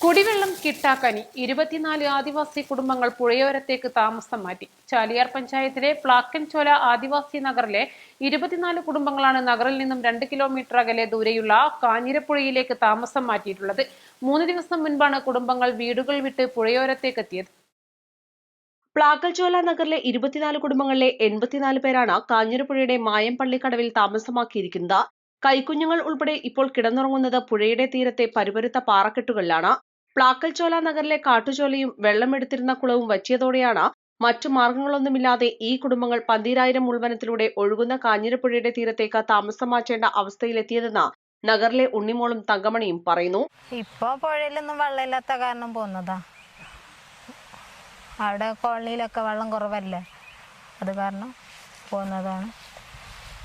കുടിവെള്ളം കിട്ടാക്കനി 24 ആദിവാസി കുടുംബങ്ങൾ പുഴയോരത്തേക്ക് താമസം മാറ്റി. ചാലിയാർ പഞ്ചായത്തിലെ പ്ലാക്കൻചോല ആദിവാസി നഗറിലെ 24 കുടുംബങ്ങളാണ് നഗറിൽ നിന്നും 2 കിലോമീറ്റർ അകലെ ദൂരെയുള്ള കാഞ്ഞിരപ്പുഴയിലേക്ക് താമസം മാറ്റിയിട്ടുള്ളത്. 3 ദിവസം മുൻപാണ് കുടുംബങ്ങൾ വീടുകൾ വിട്ട് പുഴയോരത്തേക്ക് എത്തിയത്. പ്ലാക്കൽചോല നഗറിലെ 24 കുടുംബങ്ങളിലെ 84 പേരാണ് കാഞ്ഞിരപ്പുഴയുടെ മായംപള്ളിക്കടവിൽ താമസമാക്കിയിരിക്കുന്നത്. കൈക്കുഞ്ഞുങ്ങൾ ഉൾപ്പെടെ ഇപ്പോൾ കിടന്നുറങ്ങുന്നത് പുഴയുടെ തീരത്തെ പരുപരുത്ത പാറക്കെട്ടുകളിലാണ്. പ്ലാക്കൽചോല നഗറിലെ കാട്ടുചോലയും വെള്ളമെടുത്തിരുന്ന കുളവും വറ്റിയതോടെയാണ് മറ്റു മാർഗങ്ങളൊന്നുമില്ലാതെ ഈ കുടുംബങ്ങൾ 12,000 ഉൾവനത്തിലൂടെ ഒഴുകുന്ന കാഞ്ഞിരപ്പുഴയുടെ തീരത്തേക്ക് താമസം മാറ്റേണ്ട അവസ്ഥയിലെത്തിയതെന്ന് നഗറിലെ ഉണ്ണിമോളും തങ്കമണിയും പറയുന്നു. ഇപ്പൊ പുഴയിലൊന്നും വെള്ളമില്ലാത്ത കാരണം പോകുന്നതാ. അവിടെ കോളനിയിലൊക്കെ വെള്ളം കുറവല്ലേ, അത് കാരണം പോകുന്നതാണ്.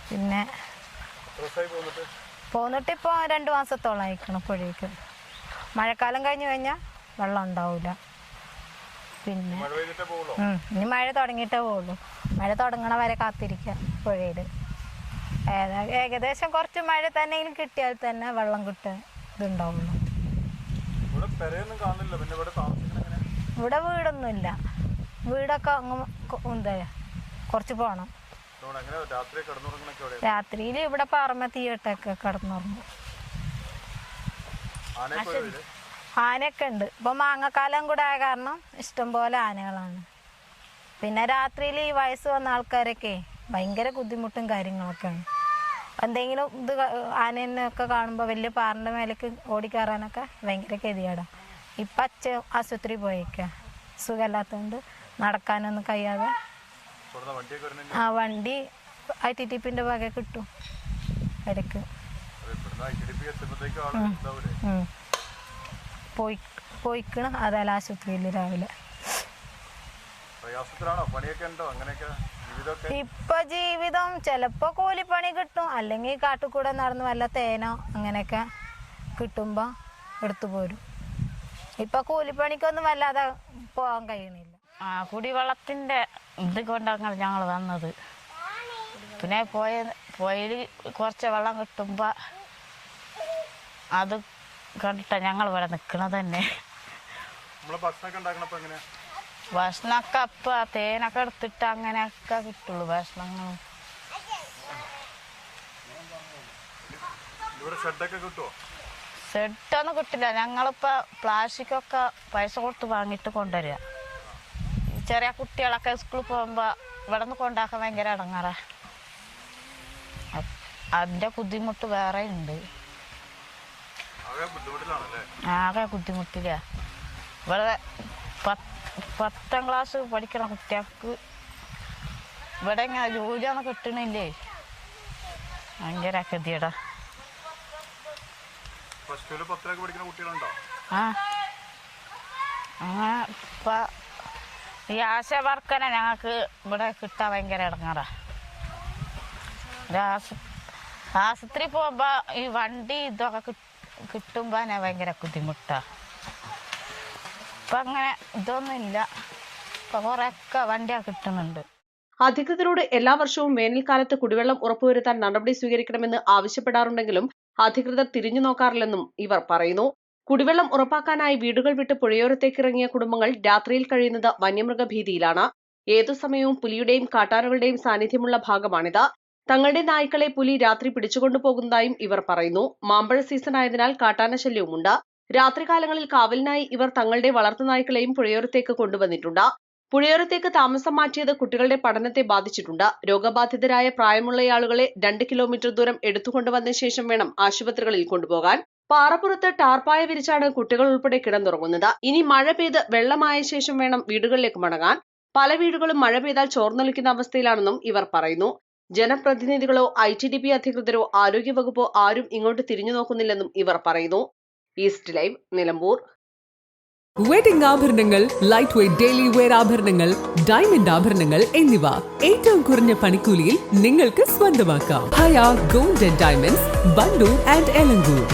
പിന്നെ പോന്നിട്ട് ഇപ്പോൾ 2 മാസത്തോളം അയക്കണം പുഴയ്ക്ക്. മഴക്കാലം കഴിഞ്ഞു കഴിഞ്ഞാൽ വെള്ളം ഉണ്ടാവില്ല. പിന്നെ ഇനി മഴ തുടങ്ങിയിട്ടേ പോകുള്ളൂ. മഴ തുടങ്ങണ വരെ കാത്തിരിക്കുക പുഴയിൽ. ഏകദേശം കുറച്ച് മഴ തന്നെയും കിട്ടിയാൽ തന്നെ വെള്ളം കിട്ടുക ഇതുണ്ടാവുള്ളൂ. ഇവിടെ വീടൊന്നുമില്ല. വീടൊക്കെ എന്താ കുറച്ച് പോകണം. രാത്രിയിൽ ഇവിടെ പാറമ തീയിട്ടൊക്കെ കിടന്നുറങ്ങും. ആനയൊക്കെ ഉണ്ട്. ഇപ്പൊ മാങ്ങക്കാലം കൂടെ ആയ കാരണം ഇഷ്ടംപോലെ ആനകളാണ്. പിന്നെ രാത്രിയിൽ ഈ വയസ്സ് വന്ന ആൾക്കാരൊക്കെ ഭയങ്കര ബുദ്ധിമുട്ടും കാര്യങ്ങളൊക്കെയാണ്. എന്തെങ്കിലും ഇത് ആനയൊക്കെ കാണുമ്പോൾ വലിയ പാറിന്റെ മേലേക്ക് ഓടിക്കയറാനൊക്കെ ഭയങ്കര ഗതികേടാ. ഇപ്പം അച്ഛൻ ആശുപത്രി പോയേക്ക, സുഖമില്ലാത്തതുകൊണ്ട് നടക്കാനൊന്നും കഴിയാതെ. ആ വണ്ടി ITTPന്റെ വക കിട്ടും ഇടയ്ക്ക്. പോയിക്കണ് അതല്ല ആശുപത്രിയിൽ രാവിലെ. ഇപ്പൊ ജീവിതം ചിലപ്പോ കൂലിപ്പണി കിട്ടും, അല്ലെങ്കിൽ കാട്ടുകൂടെ നടന്ന് വല്ല തേനോ അങ്ങനെയൊക്കെ കിട്ടുമ്പോ എടുത്തു പോരും. ഇപ്പൊ കൂലിപ്പണിക്കൊന്നും വല്ലാതെ പോകാൻ കഴിയണില്ല. കുടിവെള്ളത്തിന്റെ ഇത് കൊണ്ടാണ് ഞങ്ങൾ വന്നത്. പിന്നെ പുഴയിൽ കുറച്ച് വെള്ളം കിട്ടുമ്പോ അത് കണ്ടിട്ടാണ് ഞങ്ങൾ ഇവിടെ നിൽക്കണത് തന്നെ. ഭക്ഷണമൊക്കെ അപ്പൊ തേനൊക്കെ എടുത്തിട്ട് അങ്ങനെയൊക്കെ കിട്ടുള്ളൂ ഭക്ഷണങ്ങളും. ഷെഡൊന്നും കിട്ടില്ല. ഞങ്ങളിപ്പോ പ്ലാസ്റ്റിക്കൊക്കെ പൈസ കൊടുത്ത് വാങ്ങിയിട്ട് കൊണ്ടുവരിക. ചെറിയ കുട്ടികളൊക്കെ സ്കൂളിൽ പോകുമ്പോ ഇവിടെ നിന്ന് കൊണ്ടാക്കാൻ ഭയങ്കര ഇടങ്ങാറാ. അതിന്റെ ബുദ്ധിമുട്ട് വേറെ ഉണ്ട്. ആകെ ബുദ്ധിമുട്ടില്ല. ഇവിടെ 10ാം ക്ലാസ് പഠിക്കണ കുട്ടികൾക്ക് ഇവിടെ ഇങ്ങനെ ജോലിയൊന്നും കിട്ടണില്ലേ. ഭയങ്കര ഗതികേടാ. അങ്ങനെ ഇപ്പൊ ഈ ആശ വർക്കനെ ഞങ്ങൾക്ക് ഇവിടെ കിട്ടാൻ ഭയങ്കര ഇടങ്ങാറാ. ആശുപത്രി പോകുമ്പോ ഈ വണ്ടി ഇതൊക്കെ കിട്ടുമ്പോ ഭയങ്കര ബുദ്ധിമുട്ടാ. ഇപ്പൊ അങ്ങനെ ഇതൊന്നും ഇല്ല. ഇപ്പൊ കുറെയൊക്കെ വണ്ടിയാ കിട്ടുന്നുണ്ട്. അധികൃതരോട് എല്ലാ വർഷവും വേനൽക്കാലത്ത് കുടിവെള്ളം ഉറപ്പുവരുത്താൻ നടപടി സ്വീകരിക്കണമെന്ന് ആവശ്യപ്പെടാറുണ്ടെങ്കിലും അധികൃതർ തിരിഞ്ഞു നോക്കാറില്ലെന്നും ഇവർ പറയുന്നു. കുടിവെള്ളം ഉറപ്പാക്കാനായി വീടുകൾ വിട്ട് പുഴയോരത്തേക്ക് ഇറങ്ങിയ കുടുംബങ്ങൾ രാത്രിയിൽ കഴിയുന്നത് വന്യമൃഗഭീതിയിലാണ്. ഏതു സമയവും പുലിയുടെയും കാട്ടാനകളുടെയും സാന്നിധ്യമുള്ള ഭാഗമാണിത്. തങ്ങളുടെ നായ്ക്കളെ പുലി രാത്രി പിടിച്ചുകൊണ്ടുപോകുന്നതായും ഇവർ പറയുന്നു. മാമ്പഴ സീസൺ ആയതിനാൽ കാട്ടാന ശല്യവുമുണ്ട്. രാത്രികാലങ്ങളിൽ കാവലിനായി ഇവർ തങ്ങളുടെ വളർത്തു നായ്ക്കളെയും പുഴയോരത്തേക്ക് കൊണ്ടുവന്നിട്ടുണ്ട്. പുഴയോരത്തേക്ക് താമസം മാറ്റിയത് കുട്ടികളുടെ പഠനത്തെ ബാധിച്ചിട്ടുണ്ട്. രോഗബാധിതരായ പ്രായമുള്ളയാളുകളെ 2 കിലോമീറ്റർ ദൂരം എടുത്തുകൊണ്ടുവന്ന ശേഷം വേണം ആശുപത്രികളിൽ കൊണ്ടുപോകാൻ. പാറപ്പുറത്ത് ടാർപ്പായ വിരിച്ചാണ് കുട്ടികൾ ഉൾപ്പെടെ കിടന്നുറങ്ങുന്നത്. ഇനി മഴ പെയ്ത് വെള്ളമായ ശേഷം വേണം വീടുകളിലേക്ക് മടങ്ങാൻ. പല വീടുകളും മഴ പെയ്താൽ ചോർന്നൊലിക്കുന്ന അവസ്ഥയിലാണെന്നും ഇവർ പറയുന്നു. ജനപ്രതിനിധികളോ ITDP അധികൃതരോ ആരോഗ്യവകുപ്പോ ആരും ഇങ്ങോട്ട് തിരിഞ്ഞു നോക്കുന്നില്ലെന്നും ഇവർ പറയുന്നു. East live, Nilambur. വെഡിംഗ് ആഭരണങ്ങൾ, ലൈറ്റ് വെയ്റ്റ് ഡെയിലി വെയർ ആഭരണങ്ങൾ, ഡയമണ്ട് ആഭരണങ്ങൾ എന്നിവ ഏറ്റവും കുറഞ്ഞ പണിക്കൂലിയിൽ നിങ്ങൾക്ക് സ്വന്തമാക്കാം. Haya gold and diamonds, Bandoor and Elankur.